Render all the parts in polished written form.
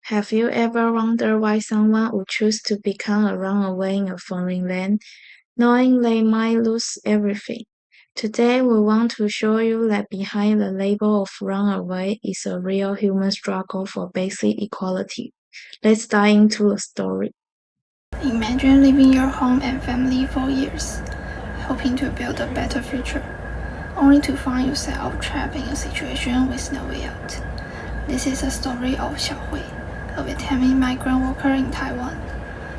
Have you ever wondered why someone would choose to become a runaway in a foreign land, knowing they might lose everything? Today, we want to show you that behind the label of runaway is a real human struggle for basic equality. Let's dive into the story. Imagine leaving your home and family for years, hoping to build a better future, only to find yourself trapped in a situation with no way out. This is a story of Xiaohui, a Vietnamese migrant worker in Taiwan.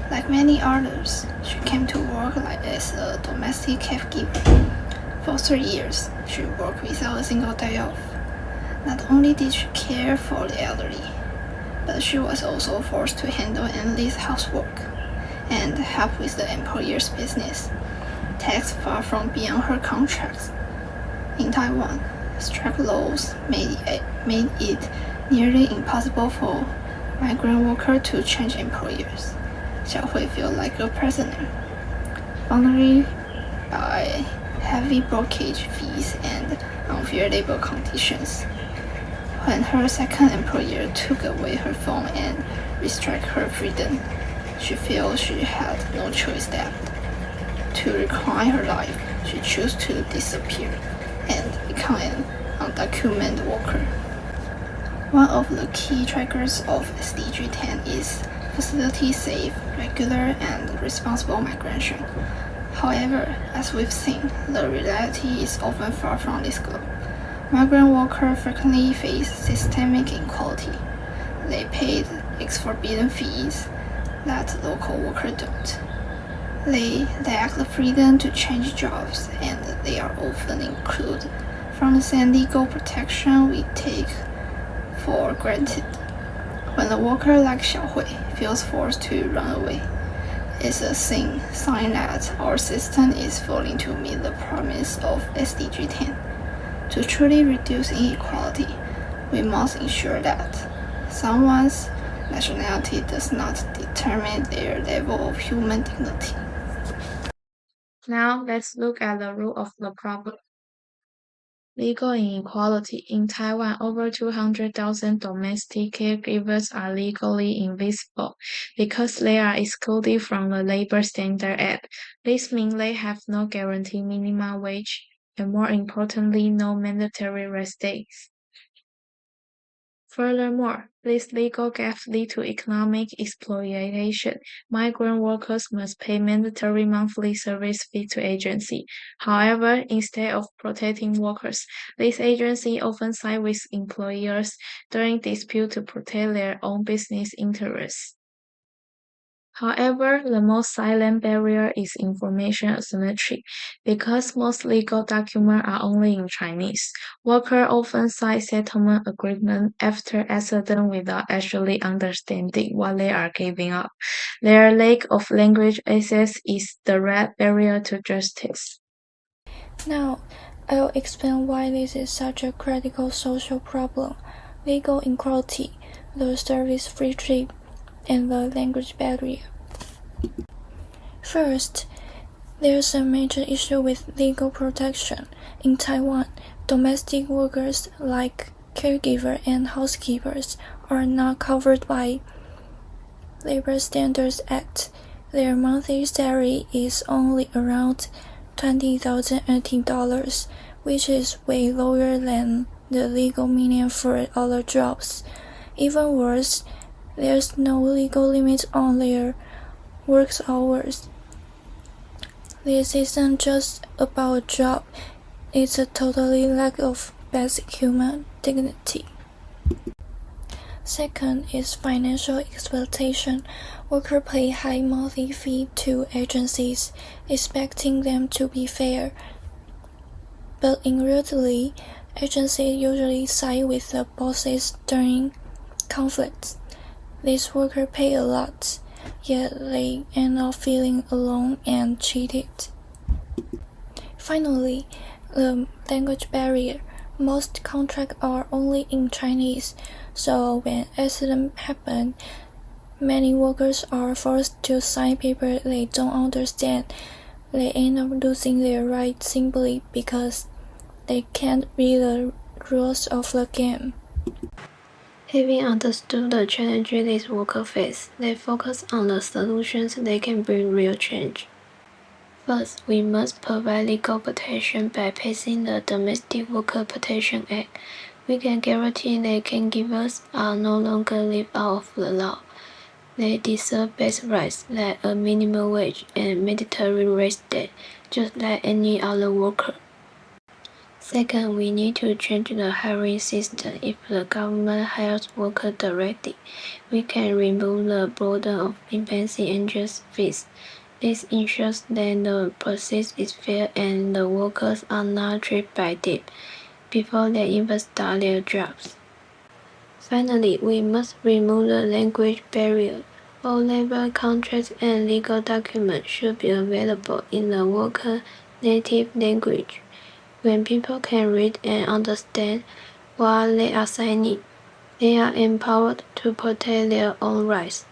Like many others, she came to work as a domestic caregiver. For 3 years, she worked without a single day off. Not only did she care for the elderly, but she was also forced to handle endless housework and help with the employer's business, tasks far from beyond her contracts. In Taiwan, strict laws made it nearly impossible for migrant workers to change employers. Xiaohui felt like a prisoner, bounded by heavy brokerage fees and unfair labor conditions. When her second employer took away her phone and restricted her freedom, she felt she had no choice that to reclaim her life, she chose to disappear and become an undocumented worker. One of the key trackers of SDG 10 is facilitate safe, regular, and responsible migration. However, as we've seen, the reality is often far from this goal. Migrant workers frequently face systemic inequality. They pay exorbitant fees that local workers don't. They lack the freedom to change jobs, and they are often excluded from the same legal protection we take for granted. When a worker like Xiaohui feels forced to run away, it's a sign that our system is failing to meet the promise of SDG 10. To truly reduce inequality, we must ensure that someone's nationality does not determine their level of human dignity. Now, let's look at the root of the problem. Legal inequality. In Taiwan, over 200,000 domestic caregivers are legally invisible because they are excluded from the Labor Standard Act. This means they have no guaranteed minimum wage and, more importantly, no mandatory rest days. Furthermore, this legal gap leads to economic exploitation. Migrant workers must pay mandatory monthly service fee to agency. However, instead of protecting workers, these agencies often side with employers during dispute to protect their own business interests. However, the most silent barrier is information asymmetry. Because most legal documents are only in Chinese, workers often sign settlement agreements after accident without actually understanding what they are giving up. Their lack of language access is the direct barrier to justice. Now, I'll explain why this is such a critical social problem: legal inequality, the service free trade, and the language barrier. First, there's a major issue with legal protection. In Taiwan, domestic workers like caregivers and housekeepers are not covered by Labor Standards Act. Their monthly salary is only around $20,018, which is way lower than the legal minimum for other jobs. Even worse, there's no legal limit on their work hours. This isn't just about a job, it's a totally lack of basic human dignity. Second is financial exploitation. Workers pay high monthly fee to agencies, expecting them to be fair. But in reality, agencies usually side with the bosses during conflicts. These workers pay a lot, yet they end up feeling alone and cheated. Finally, the language barrier. Most contracts are only in Chinese, so when accidents happen, many workers are forced to sign papers they don't understand. They end up losing their rights simply because they can't read the rules of the game. Having understood the challenges these workers face, they focus on the solutions that can bring real change. First, we must provide legal protection by passing the Domestic Worker Protection Act. We can guarantee that caregivers are no longer left out of the law. They deserve basic rights like a minimum wage and mandatory rest day, just like any other worker. Second, we need to change the hiring system. If the government hires workers directly, we can remove the burden of embezzling and just fees. This ensures that the process is fair and the workers are not tricked by debt before they even start their jobs. Finally, we must remove the language barrier. All labor contracts and legal documents should be available in the worker's native language. When people can read and understand what they are signing, they are empowered to protect their own rights.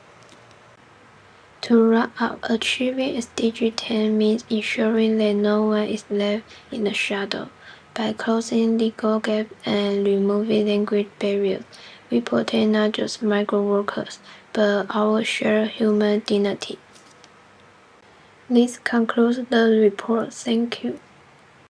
To wrap up, achieving SDG 10 means ensuring that no one is left in the shadow. By closing legal gaps and removing language barriers, we protect not just migrant workers, but our shared human dignity. This concludes the report. Thank you.